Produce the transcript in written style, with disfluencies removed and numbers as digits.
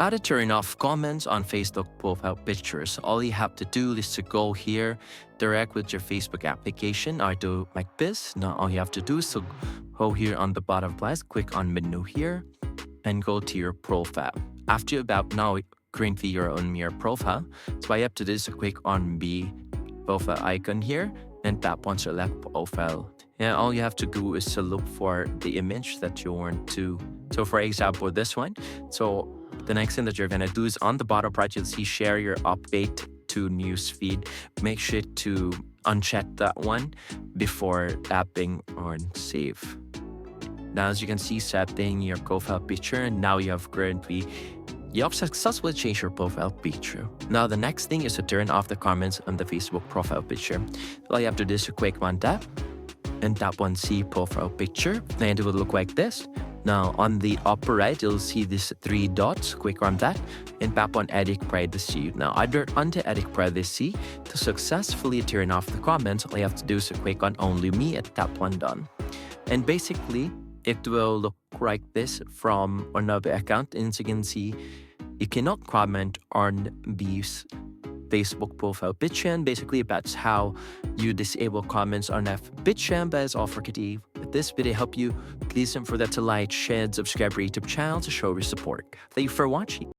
How to turn off comments on Facebook profile pictures. All you have to do is to go here, direct with your Facebook application. I do like this. Now all you have to do is to go here on the bottom left, click on menu here, and go to your profile. After about now currently you're on your profile, so all you have to do is to click on the profile icon here and tap on select profile. And all you have to do is to look for the image that you want to. So for example, this one. So the next thing that you're gonna do is on the bottom right, you'll see share your update to newsfeed. Make sure to uncheck that one before tapping on save. Now, as you can see, setting your profile picture, and now you have successfully changed your profile picture. Now, the next thing is to turn off the comments on the Facebook profile picture. All you have to do is to click one tap and tap on see profile picture, and it will look like this. Now, on the upper right, you'll see these three dots. Click on that and tap on edit privacy. Now, under edit privacy, to successfully turn off the comments, all you have to do is to click on only me and tap on done. And basically, it will look like this from another account. And as you can see, you cannot comment on these Facebook profile picture, and basically that's how you disable comments on a picture. And that is all for today. If this video helped you, please don't forget to like, share, and subscribe to our YouTube channel to show your support. Thank you for watching.